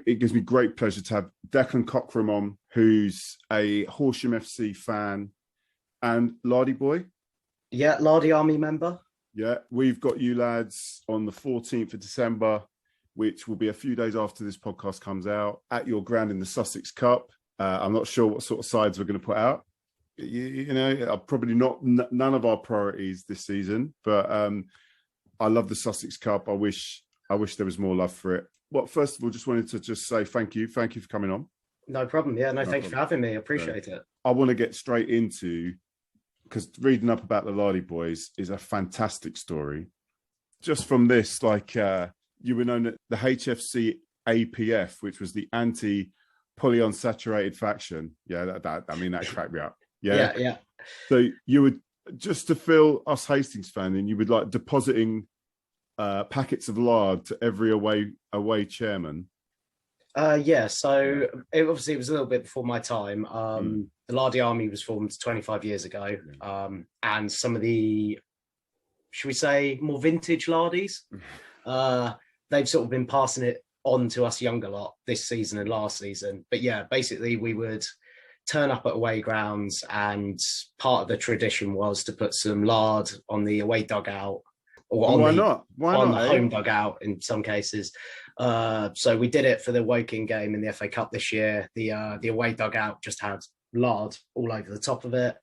it gives me great pleasure to have Declan COCKRAM on, who's a HORSHAM FC fan and Lardy boy. Yeah, LARDY ARMY member. Yeah, we've got you lads on the 14th of December, which will be a few days after this podcast comes out, at your ground in the Sussex Cup. I'm not sure what sort of sides we're going to put out. You know, probably not none of our priorities this season, but I love the Sussex Cup. I wish there was more love for it. Well, first of all, just wanted to just say thank you for coming on. No problem. Yeah, no thanks for having me. I appreciate it. I want to get straight into, because reading up about the Lardy boys is a fantastic story. Just from this, like you were known at the HFC APF, which was the anti-polyunsaturated faction. Yeah, that cracked me up. Yeah. So you would, just to fill us Hastings fan, and you would like depositing packets of lard to every away chairman. So it was a little bit before my time. The Lardy Army was formed 25 years ago, and some of the, should we say, more vintage Lardies, they've sort of been passing it on to us younger lot this season and last season. But yeah, basically we would turn up at away grounds, and part of the tradition was to put some lard on the away dugout, or on the home dugout in some cases. So we did it for the Woking game in the FA Cup this year. The away dugout just had lard all over the top of it.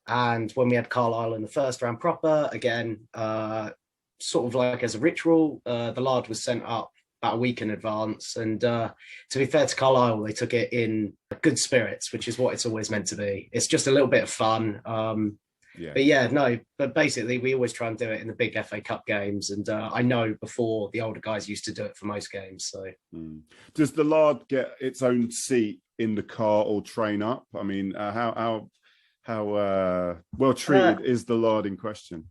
And when we had Carlisle in the first round proper, again, sort of like as a ritual, the lard was sent up about a week in advance. And to be fair to Carlisle, they took it in good spirits, which is what it's always meant to be. It's just a little bit of fun. But basically we always try and do it in the big FA Cup games. And I know before the older guys used to do it for most games. So does the lard get its own seat in the car or train up? I mean, how well treated is the lard in question?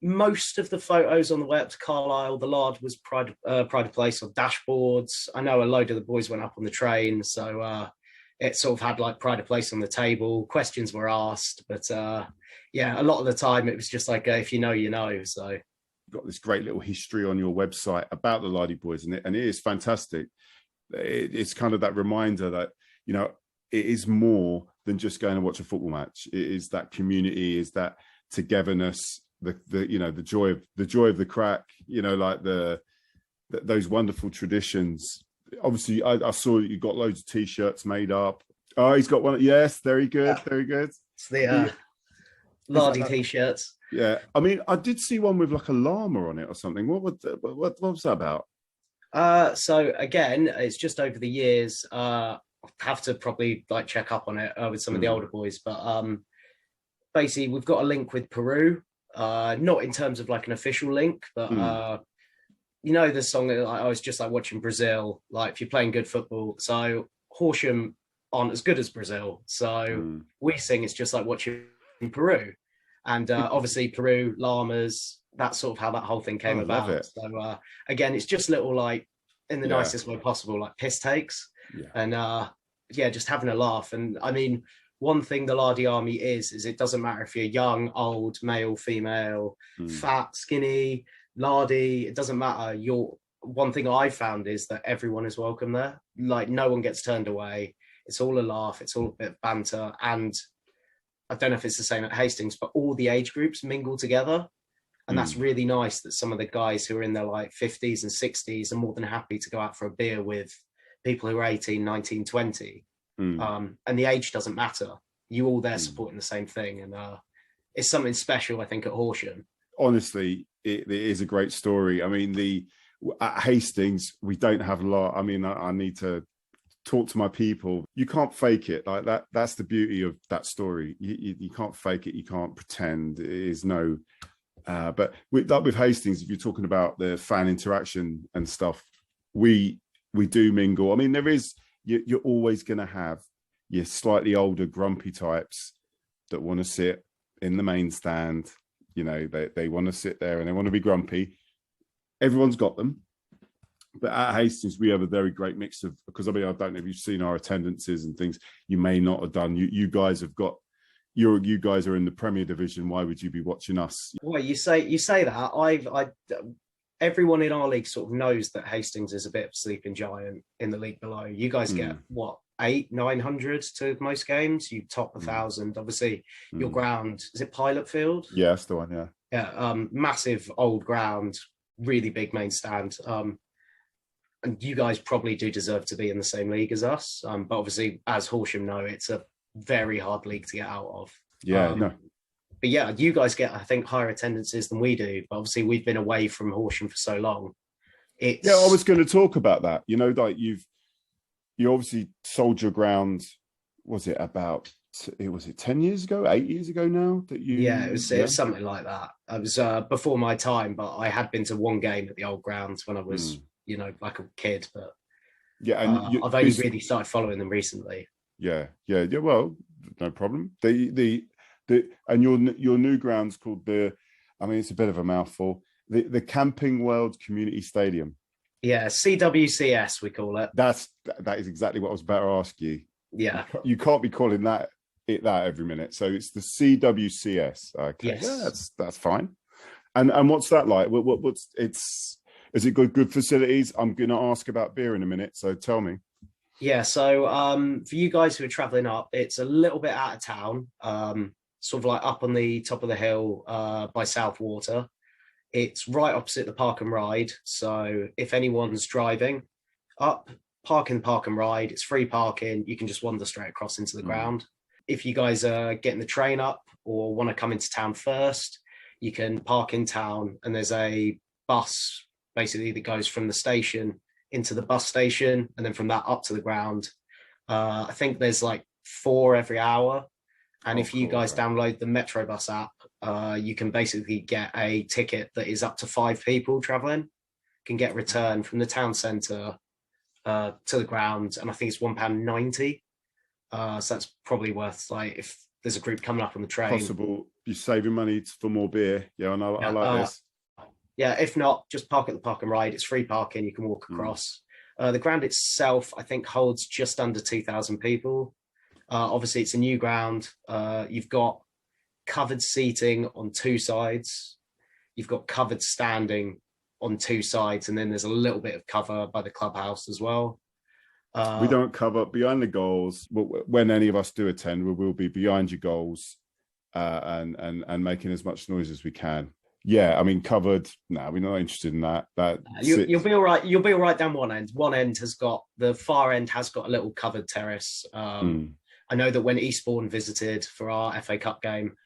Most of the photos on the way up to Carlisle, the lard was pride of place on dashboards. I know a load of the boys went up on the train, so it sort of had like pride of place on the table. Questions were asked, but a lot of the time it was just like, if you know, you know. So you've got this great little history on your website about the Lardy boys, and it is fantastic. It's kind of that reminder that, you know, it is more than just going to watch a football match. It is that community, is that togetherness, the joy of the crack, you know, like those wonderful traditions. Obviously, I saw that you got loads of t-shirts made up. Oh, he's got one. Yes, very good, very good. It's the Lardy t-shirts. Yeah, I mean, I did see one with like a llama on it or something. What was that about? So again, it's just over the years. I'll have to probably like check up on it with some of the older boys, but basically we've got a link with Peru, not in terms of like an official link, but you know, the song, I was just like watching Brazil, like if you're playing good football. So Horsham aren't as good as Brazil. So we sing, it's just like watching Peru. And obviously Peru, Llamas, that's sort of how that whole thing came about. Love it. So again, it's just little like, in the nicest way possible, like piss takes. Yeah. And just having a laugh. And I mean, one thing the Lardy Army is it doesn't matter if you're young, old, male, female, fat, skinny, lardy, it doesn't matter. One thing I found is that everyone is welcome there. Like no one gets turned away. It's all a laugh. It's all a bit of banter. And I don't know if it's the same at Hastings, but all the age groups mingle together. And that's really nice that some of the guys who are in their like 50s and 60s are more than happy to go out for a beer with people who are 18, 19, 20. And the age doesn't matter. You all there supporting the same thing. And it's something special, I think, at Horsham. Honestly, it is a great story. I mean, at Hastings, we don't have a lot. I mean, I need to talk to my people. You can't fake it. Like that's the beauty of that story. You can't fake it. You can't pretend. It is no... but with Hastings, if you're talking about the fan interaction and stuff, we do mingle. I mean, you're always going to have your slightly older, grumpy types that want to sit in the main stand. You know, they want to sit there and they want to be grumpy. Everyone's got them. But at Hastings, we have a very great mix of, because I mean, I don't know if you've seen our attendances and things. You may not have done. You guys have got. You guys are in the Premier Division. Why would you be watching us? Well, you say that. everyone in our league sort of knows that Hastings is a bit of a sleeping giant in the league below. You guys get what, 800-900 to most games. You top 1,000. Obviously, your ground, is it Pilot Field? Yeah, that's the one. Yeah. Yeah, massive old ground, really big main stand. And you guys probably do deserve to be in the same league as us. But obviously, as Horsham know, it's a very hard league to get out of. Yeah, no. But yeah, you guys get, I think, higher attendances than we do. But obviously, we've been away from Horsham for so long. It's... Yeah, I was going to talk about that. You know, like you obviously sold your ground. Was it 10 years ago, 8 years ago now that you? Yeah, it was something like that. I was before my time, but I had been to one game at the old grounds when I was, you know, like a kid. But yeah, and I've only really started following them recently. Yeah. Well, no problem. And your new ground's called it's a bit of a mouthful. The Camping World Community Stadium. Yeah, CWCS we call it. That is exactly what I was about to ask you. Yeah, you can't be calling that every minute. So it's the CWCS. Okay, yes. Yeah, that's fine. And what's that like? Is it good facilities? I'm going to ask about beer in a minute. So tell me. Yeah, so for you guys who are traveling up, it's a little bit out of town, sort of like up on the top of the hill by Southwater. It's right opposite the Park and Ride. So if anyone's driving up, park and ride, it's free parking. You can just wander straight across into the ground. If you guys are getting the train up or want to come into town first, you can park in town, and there's a bus basically that goes from the station into the bus station, and then from that up to the ground. I think there's like 4 every hour. And if you guys download the Metrobus app, you can basically get a ticket that is up to 5 people traveling, can get returned from the town centre to the ground. And I think it's £1.90. So that's probably worth, like, if there's a group coming up on the train. Possible. You're saving money for more beer. Yeah, I know. I like this. Yeah, if not, just park at the Park and Ride. It's free parking. You can walk across. The ground itself, I think, holds just under 2,000 people. Obviously, it's a new ground. You've got covered seating on 2 sides. You've got covered standing on 2 sides. And then there's a little bit of cover by the clubhouse as well. We don't cover behind the goals. When any of us do attend, we will be behind your goals and making as much noise as we can. Yeah, I mean, covered. No, we're not interested in that. You'll be all right. You'll be all right down one end. One end the far end has got a little covered terrace. I know that when Eastbourne visited for our FA Cup game,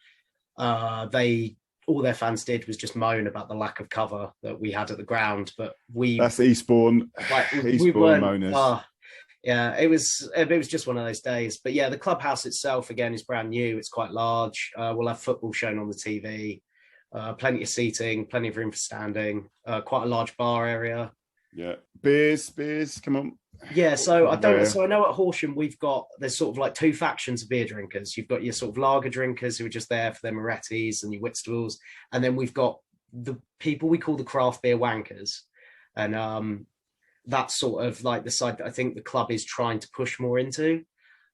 all their fans did was just moan about the lack of cover that we had at the ground. But that's Eastbourne. Eastbourne moaners. Yeah, it was just one of those days. But yeah, the clubhouse itself again is brand new. It's quite large. We'll have football shown on the TV. Plenty of seating, plenty of room for standing, quite a large bar area. Yeah, beers, come on. Yeah, so I know at Horsham there's sort of like 2 factions of beer drinkers. You've got your sort of lager drinkers who are just there for their Morettis and your Whitstools, and then we've got the people we call the craft beer wankers, and that's sort of like the side that I think the club is trying to push more into.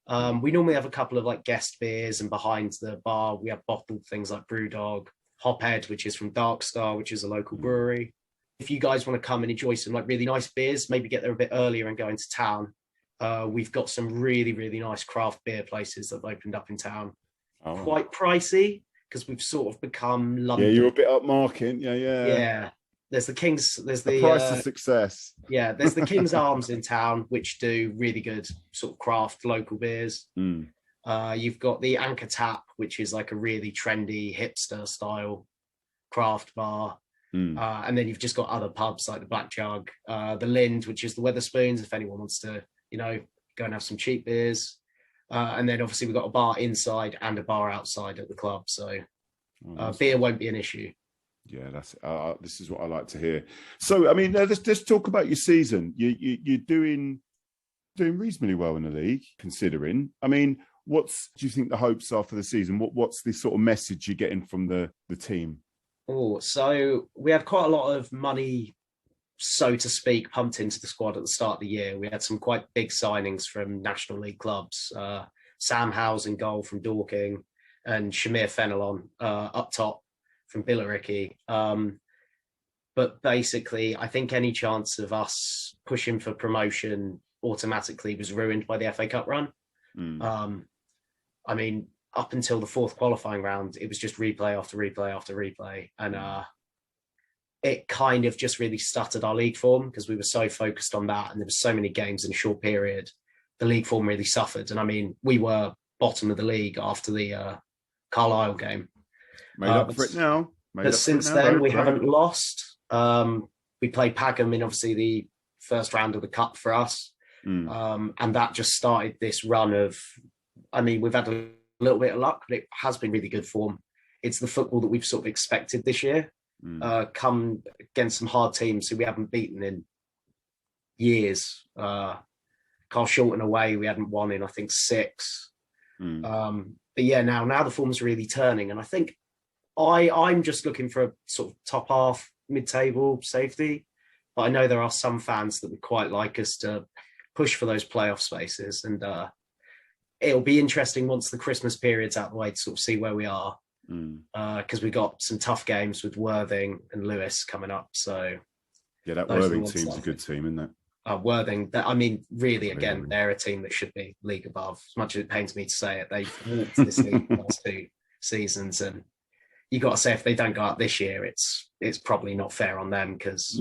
We normally have a couple of like guest beers, and behind the bar we have bottled things like Brewdog, Hophead, which is from Dark Star, which is a local brewery. If you guys want to come and enjoy some like really nice beers, maybe get there a bit earlier and go into town. We've got some really, really nice craft beer places that have opened up in town. Oh. Quite pricey because we've sort of become London. Yeah, you're a bit upmarket. Yeah. Yeah. There's the King's. There's the price of success. Yeah, there's the King's Arms in town, which do really good sort of craft local beers. You've got the Anchor Tap, which is like a really trendy hipster style craft bar. And then you've just got other pubs like the Black Jug, the Lind, which is the Wetherspoons, if anyone wants to, go and have some cheap beers. And then obviously we've got a bar inside and a bar outside at the club. So beer won't be an issue. Yeah, that's this is what I like to hear. So, I mean, let's talk about your season. You're doing reasonably well in the league, considering. I mean, do you think the hopes are for the season? What's the sort of message you're getting from the team? Oh, so we had quite a lot of money, so to speak, pumped into the squad at the start of the year. We had some quite big signings from National League clubs. Sam Howes in goal from Dorking and Shamir Fenelon up top from Billericay. But basically, I think any chance of us pushing for promotion automatically was ruined by the FA Cup run. I mean, up until the fourth qualifying round, it was just replay after replay after replay. And it kind of just really stuttered our league form because we were so focused on that. And there were so many games in a short period. The league form really suffered. And I mean, we were bottom of the league after the Carlisle game. Made up for it now. But since then, we haven't lost. We played Pagham in obviously the first round of the cup for us. And that just started this run of, I mean, we've had a little bit of luck, but it has been really good form. It's the football that we've sort of expected this year. Come against some hard teams who we haven't beaten in years. Carl Shorten away, we hadn't won in, I think, 6. But yeah, now the form's really turning. And I think I'm just looking for a sort of top half, mid-table safety. But I know there are some fans that would quite like us to push for those playoff spaces. And it'll be interesting once the Christmas period's out of the way to sort of see where we are. Because we got some tough games with Worthing and Lewis coming up. So yeah, that Worthing team's a good team, isn't it? Worthing, I mean, really, again, they're a team that should be league above. As much as it pains me to say it, they've walked this league the last 2 seasons, and you got to say if they don't go up this year, it's probably not fair on them because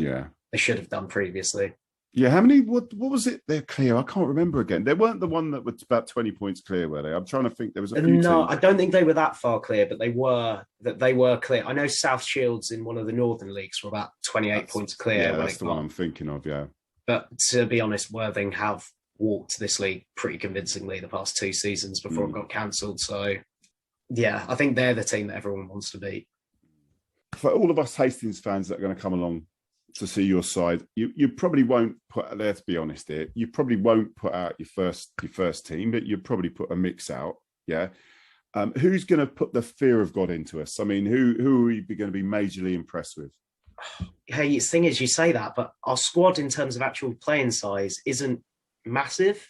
they should have done previously. Yeah, how many? What was it? They're clear. I can't remember again. They weren't the one that was about 20 points clear, were they? I'm trying to think. There was a few teams. I don't think they were that far clear, but they were clear. I know South Shields in one of the Northern leagues were about 28 points clear. Yeah, that's the one I'm thinking of. Yeah. But to be honest, Worthing have walked this league pretty convincingly the past 2 seasons before it got cancelled. So, yeah, I think they're the team that everyone wants to beat. For all of us Hastings fans that are going to come along to see your side, you probably won't put, let's be honest here, you probably won't put out your first team, but you probably put a mix out. Yeah. Who's going to put the fear of God into us? I mean, who are we going to be majorly impressed with? Hey, the thing is, you say that, but our squad in terms of actual playing size isn't massive.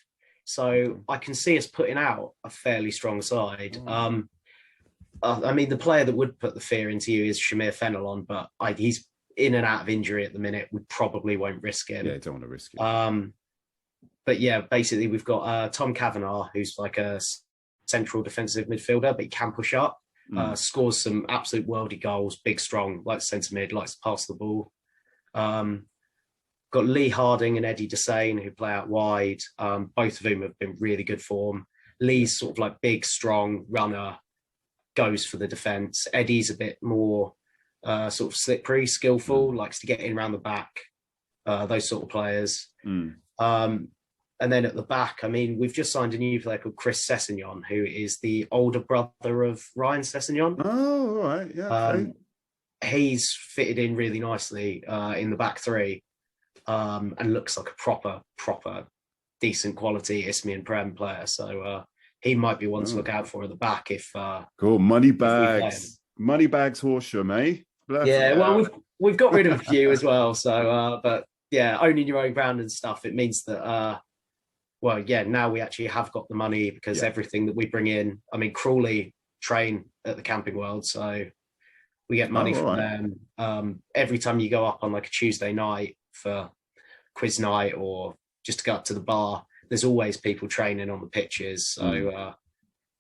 So I can see us putting out a fairly strong side. I mean, the player that would put the fear into you is Shamir Fenelon, but he's in and out of injury at the minute. We probably won't risk him. Yeah, don't want to risk it. But yeah, basically we've got Tom Kavanagh, who's like a central defensive midfielder, but he can push up. Scores some absolute worldy goals, big, strong, likes centre mid, likes to pass the ball. Got Lee Harding and Eddie Desane, who play out wide, both of whom have been really good form. Lee's sort of like big, strong runner, goes for the defence. Eddie's a bit more sort of slippery, skillful, likes to get in around the back, those sort of players. And then at the back, I mean, we've just signed a new player called Chris Sessegnon, who is the older brother of Ryan Sessegnon. Oh, all right. Yeah. Okay. He's fitted in really nicely in the back three and looks like a proper, decent quality Isthmian Premier player. So he might be one to look out for at the back if... cool. Money bags, Horsham, eh? Yeah, well, we've got rid of a few as well. So, but yeah, owning your own ground and stuff, it means that... well, yeah, now we actually have got the money because everything that we bring in, I mean, Crawley train at the Camping World, so we get money from them. Every time you go up on like a Tuesday night for quiz night or just to go up to the bar, there's always people training on the pitches. So I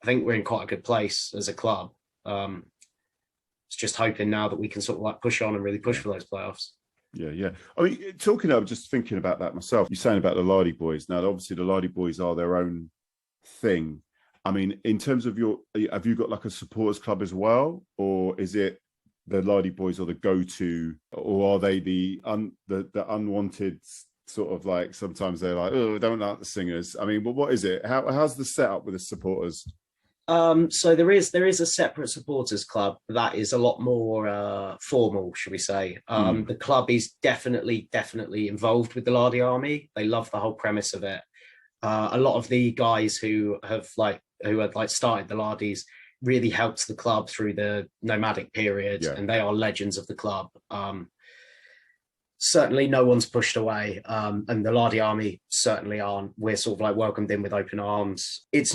think we're in quite a good place as a club. It's just hoping now that we can sort of like push on and really push for those playoffs. Yeah. I mean, I'm just thinking about that myself. You're saying about the Lardy Boys. Now, obviously, the Lardy Boys are their own thing. I mean, in terms of have you got like a supporters club as well? Or is it the Lardy Boys or the go-to? Or are they the unwanted sort of like, sometimes they're like, oh, I don't like the singers. I mean, but what is it? How's the setup with the supporters? So there is a separate supporters club that is a lot more formal, should we say. The club is definitely involved with the Lardy Army. They love the whole premise of it. A lot of the guys who had started the Lardys really helped the club through the nomadic period, and they are legends of the club. certainly no one's pushed away, and the Lardy Army certainly aren't. We're sort of like welcomed in with open arms. It's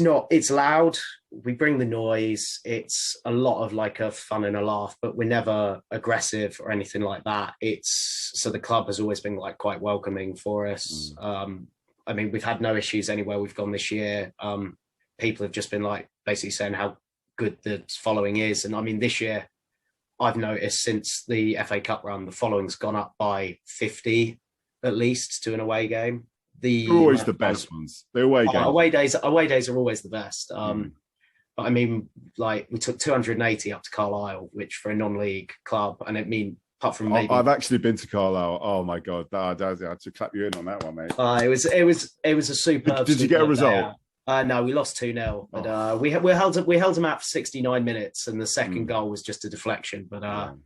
loud. We bring the noise. It's a lot of like a fun and a laugh, but we're never aggressive or anything like that. So the club has always been like quite welcoming for us. I mean, we've had no issues anywhere we've gone this year. People have just been like basically saying how good the following is. And I mean, this year, I've noticed since the FA Cup run, the following's gone up by 50 at least to an away game. They're always the best ones. The away games. Away days are always the best. But I mean, like we took 280 up to Carlisle, which for a non-league club, and I mean, apart from maybe I've actually been to Carlisle. Oh my god, I had to clap you in on that one, mate. It was a superb. Did you get a result? No, we lost 2-0, but we held them out for 69 minutes, and the second goal was just a deflection. But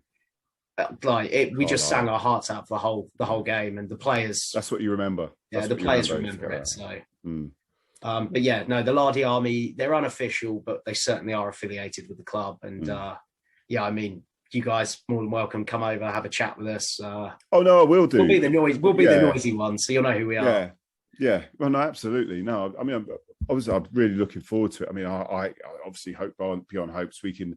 we just sang our hearts out for the whole game, and the players. That's what you remember. The players remember it. So, but yeah, no, the Lardy Army, they're unofficial, but they certainly are affiliated with the club, and yeah, I mean, you guys more than welcome. Come over, have a chat with us. Oh no, I will do. We'll be the noisy ones, so you'll know who we are. Yeah. Well, no, absolutely. No, I mean, obviously, I'm really looking forward to it. I mean, I obviously hope beyond hopes we can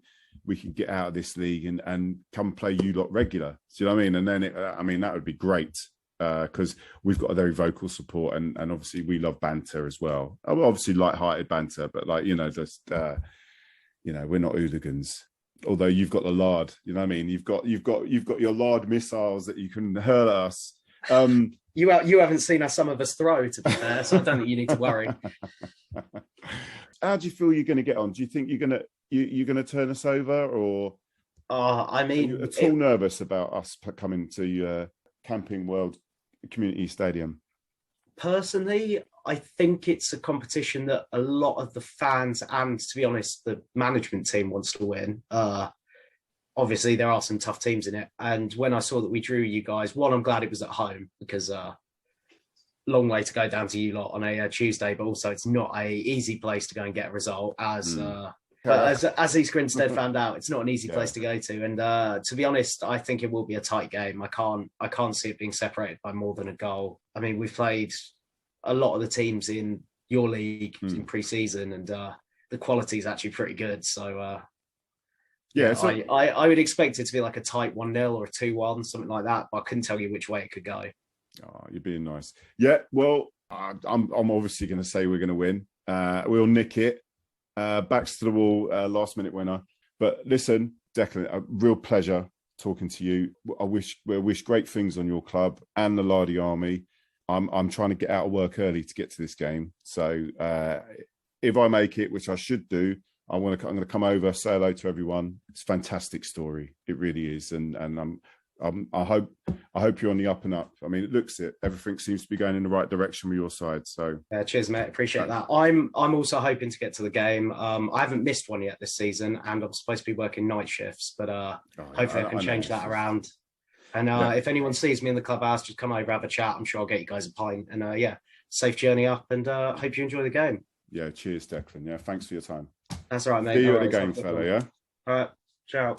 get out of this league and come play you lot regular. Do you know what I mean? And then that would be great because we've got a very vocal support and obviously we love banter as well. Obviously, light-hearted banter, but like just we're not hooligans. Although you've got the lard, you know what I mean? You've got your lard missiles that you can hurl at us. You haven't seen some of us throw, to be fair, so I don't think you need to worry. How do you feel you're going to get on? Do you think you're gonna turn us over, or I mean, are you at all nervous about us coming to Camping World Community Stadium? Personally, I think it's a competition that a lot of the fans and, to be honest, the management team wants to win. Obviously, there are some tough teams in it. And when I saw that we drew you guys, one, I'm glad it was at home because long way to go down to you lot on a Tuesday, but also it's not a easy place to go and get a result. But as East Grinstead found out, it's not an easy place to go to. And to be honest, I think it will be a tight game. I can't see it being separated by more than a goal. I mean, we've played a lot of the teams in your league in pre-season, and the quality is actually pretty good. So. I would expect it to be like a tight 1-0 or a 2-1, something like that. But I couldn't tell you which way it could go. Oh, you're being nice. Yeah, well, I'm obviously going to say we're going to win. We'll nick it. Backs to the wall, last minute winner. But listen, Declan, a real pleasure talking to you. I wish great things on your club and the Lardy Army. I'm trying to get out of work early to get to this game. So if I make it, which I should do, I'm going to come over, say hello to everyone. It's a fantastic story. It really is. And I hope you're on the up and up. I mean, everything seems to be going in the right direction with your side. So cheers, mate. Appreciate that. I'm also hoping to get to the game. I haven't missed one yet this season, and I'm supposed to be working night shifts, but hopefully I can change that around. And if anyone sees me in the clubhouse, just come over, have a chat. I'm sure I'll get you guys a pint. And safe journey up, and hope you enjoy the game. Yeah, cheers, Declan. Yeah, thanks for your time. That's all right, mate. See you at the game, fella, yeah? All right, ciao.